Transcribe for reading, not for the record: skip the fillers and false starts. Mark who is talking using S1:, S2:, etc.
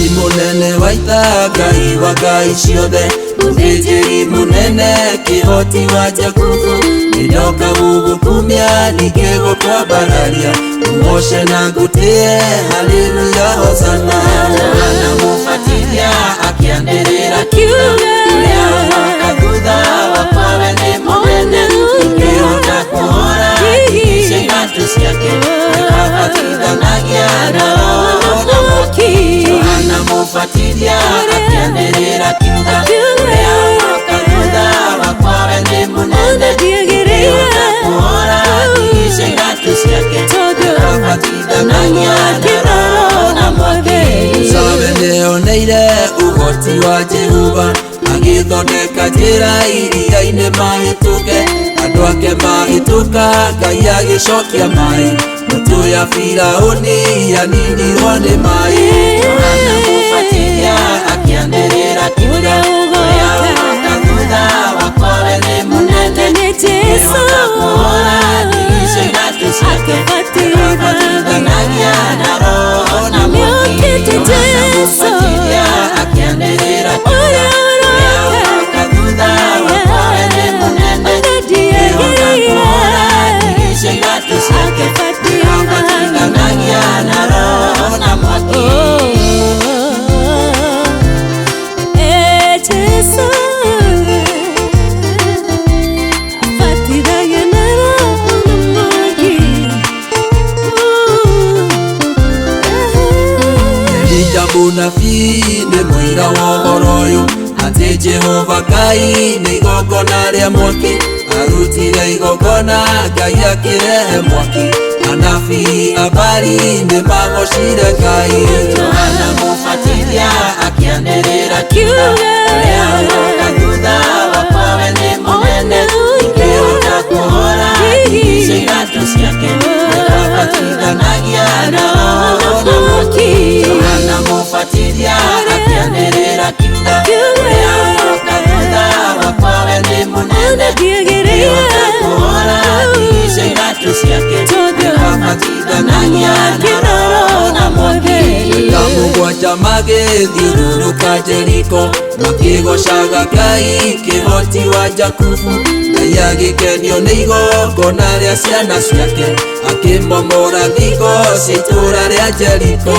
S1: Mũthĩnjĩri mũnene wa ita, Ngai wa ngai ciothe, Mũthĩnjĩri mũnene kĩhoti wa Jakubu, nĩndoka gũgũkumia ningĩ gũkwambararia, ngũgoce na ngũtĩe, haleluya hosana. Johana Mũbatithia akĩanĩrĩra kiugo, ũrĩa ũroka thutha wakwa we nĩ mũnene, ingĩhota kũhora icio iratũ ciake, akabatithanagia na Roho na mwaki. Johana Mũbatithia akĩanĩrĩra kiugo, ũrĩa ũroka thutha wakwa we nĩ mũnene, ingĩhota kũhora icio iratũ ciake, akabatithanagia na Roho na mwaki. Sabe nĩoneire ũhoti wa Jehova, agĩthondeka njĩra iria-inĩ mahĩtũke, andũ ake mahĩtũka, Ngai agĩcokia maĩ, mbũtũ ya Firaũni yaninirwo nĩ maĩ. Johana Mũbatithia akĩanĩrĩra kiugo, ũrĩa ũroka thutha wakwa we nĩ mũnene, ingĩhota kũhora icio iratũ ciake, akabatithanagia na Roho na mwaki. Johana Mũbatithia akĩanĩrĩra kiugo, ũrĩa ũroka thutha wakwa we nĩ mũnene, ingĩhota kũhora icio iratũ ciake, akabatithanagia na Roho na mwaki. Mũnabii nĩ mũira wa ũhoro ũyũ, atĩ Jehova Ngai nĩ igongona rĩa mwaki, arutire igongona Ngai akĩrehe mwaki, anabii a Baali nĩ magocire Ngai. Johana Mũbatithia akĩanĩrĩra kiugo, ũrĩa ũroka thutha wakwa we nĩ mũnene, ingĩhota kũhora icio iratũ ciake, akabatithanagia na Roho na mwaki. Johana Mũbatithia akĩanĩrĩra kiugo, ũrĩa ũroka thutha wakwa we nĩ mũnene, ingĩhota kũhora icio iratũ ciake, akabatithanagia na Roho na mwaki. Andũ mũgwanja magĩthiũrũrũka Jeriko, makĩgocaga Ngai kĩhoti wa Jakubu, Ngai agĩkenio nĩ igongona rĩa ciana ciake, akĩmomora thingo cia itũũra rĩa Jeriko.